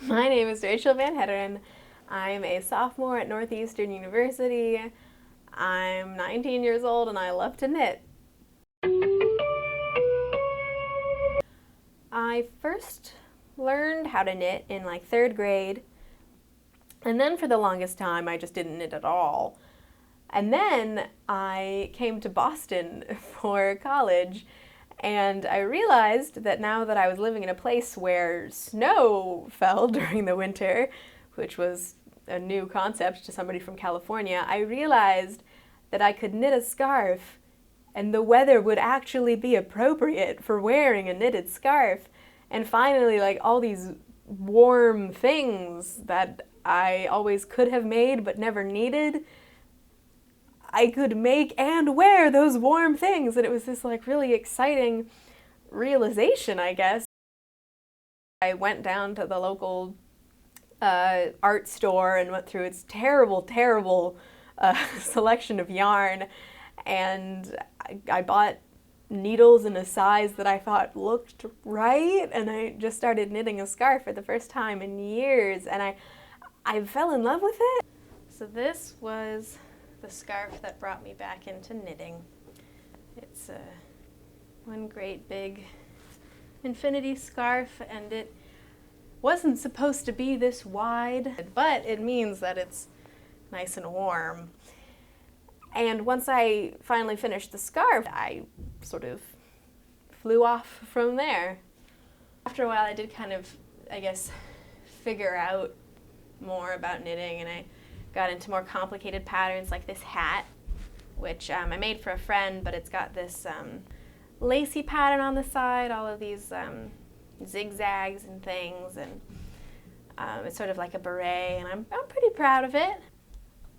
My name is Rachel Van Hetteren. I'm a sophomore at Northeastern University. I'm 19 years old and I love to knit. I first learned how to knit in like third grade, and then for the longest time I just didn't knit at all. And then I came to Boston for college, and I realized that now that I was living in a place where snow fell during the winter, which was a new concept to somebody from California, I realized that I could knit a scarf and the weather would actually be appropriate for wearing a knitted scarf. And finally, like, all these warm things that I always could have made but never needed, I could make and wear those warm things. And it was this like really exciting realization, I guess. I went down to the local art store and went through its terrible selection of yarn, and I bought needles in a size that I thought looked right, and I just started knitting a scarf for the first time in years, and I fell in love with it. So this was the scarf that brought me back into knitting. It's one great big infinity scarf, and it wasn't supposed to be this wide, but it means that it's nice and warm. And once I finally finished the scarf, I sort of flew off from there. After a while, I did kind of, I guess, figure out more about knitting, and I got into more complicated patterns like this hat, which I made for a friend, but it's got this lacy pattern on the side, all of these zigzags and things, and it's sort of like a beret, and I'm pretty proud of it.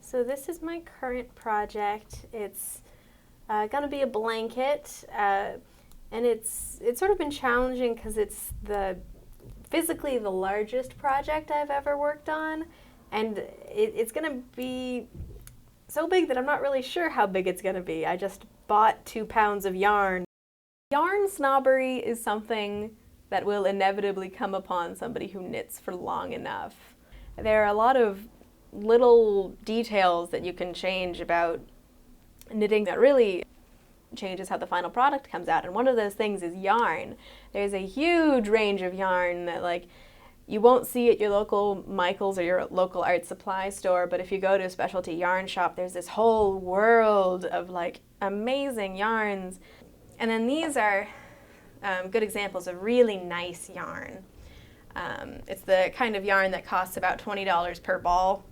So this is my current project. It's gonna be a blanket, and it's sort of been challenging because it's physically the largest project I've ever worked on, and it's gonna be so big that I'm not really sure how big it's gonna be. I just bought 2 pounds of yarn. Yarn snobbery is something that will inevitably come upon somebody who knits for long enough. There are a lot of little details that you can change about knitting that really changes how the final product comes out, and one of those things is yarn. There's a huge range of yarn that, like, you won't see at your local Michael's or your local art supply store, but if you go to a specialty yarn shop, there's this whole world of like amazing yarns. And then these are good examples of really nice yarn. It's the kind of yarn that costs about $20 per ball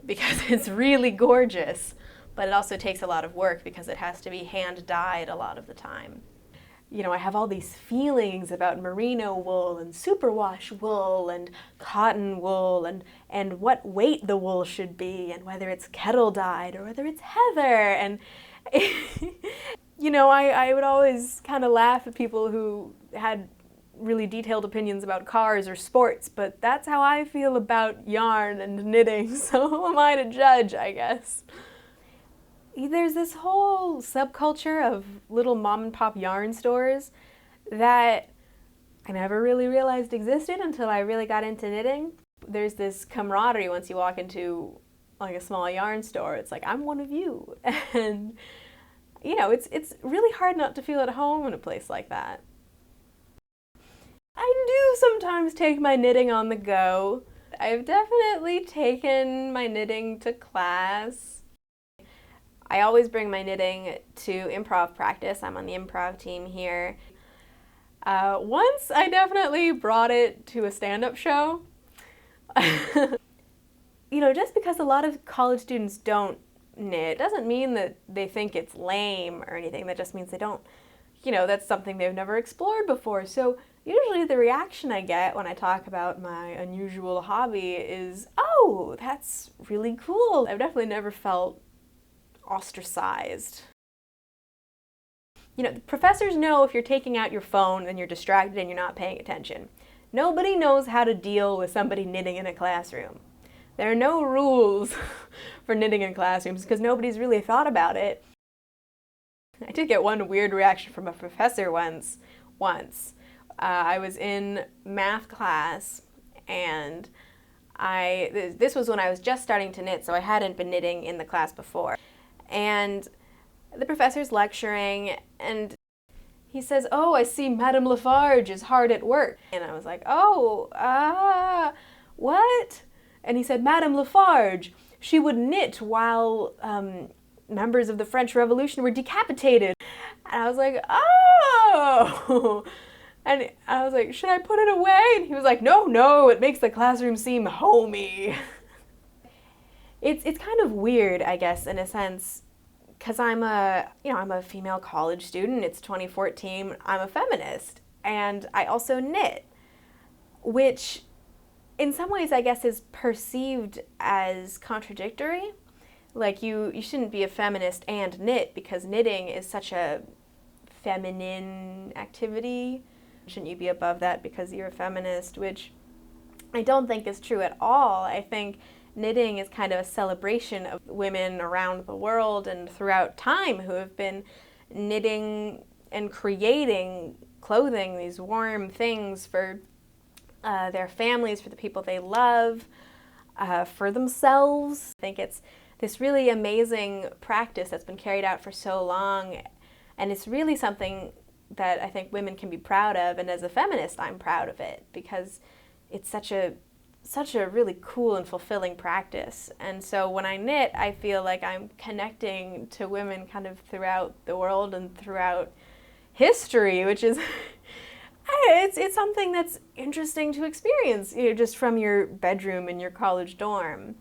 because it's really gorgeous, but it also takes a lot of work because it has to be hand dyed a lot of the time. You know, I have all these feelings about merino wool and superwash wool and cotton wool and what weight the wool should be and whether it's kettle dyed or whether it's heather. And you know, I would always kind of laugh at people who had really detailed opinions about cars or sports, but that's how I feel about yarn and knitting, so who am I to judge, I guess. There's this whole subculture of little mom and pop yarn stores that I never really realized existed until I really got into knitting. There's this camaraderie once you walk into like a small yarn store. It's like, I'm one of you. And you know, it's really hard not to feel at home in a place like that. I do sometimes take my knitting on the go. I've definitely taken my knitting to class. I always bring my knitting to improv practice. I'm on the improv team here. Once I definitely brought it to a stand-up show. You know, just because a lot of college students don't knit doesn't mean that they think it's lame or anything. That just means they don't, you know, that's something they've never explored before. So usually the reaction I get when I talk about my unusual hobby is, oh, that's really cool. I've definitely never felt ostracized. You know, professors know if you're taking out your phone and you're distracted and you're not paying attention. Nobody knows how to deal with somebody knitting in a classroom. There are no rules for knitting in classrooms because nobody's really thought about it. I did get one weird reaction from a professor once. I was in math class and this was when I was just starting to knit, so I hadn't been knitting in the class before. And the professor's lecturing, and he says, "Oh, I see Madame Lafarge is hard at work." And I was like, "Oh, what?" And he said, "Madame Lafarge, she would knit while members of the French Revolution were decapitated." And I was like, "Oh!" And I was like, "Should I put it away?" And he was like, No, it makes the classroom seem homey." It's kind of weird, I guess, in a sense, because I'm a female college student. It's 2014. I'm a feminist, and I also knit, which in some ways I guess is perceived as contradictory. Like you shouldn't be a feminist and knit, because knitting is such a feminine activity. Shouldn't you be above that because you're a feminist? Which I don't think is true at all. I think knitting is kind of a celebration of women around the world and throughout time who have been knitting and creating clothing, these warm things for their families, for the people they love, for themselves. I think it's this really amazing practice that's been carried out for so long, and it's really something that I think women can be proud of, and as a feminist I'm proud of it, because it's such a really cool and fulfilling practice. And so when I knit, I feel like I'm connecting to women kind of throughout the world and throughout history, which is it's something that's interesting to experience, just from your bedroom in your college dorm.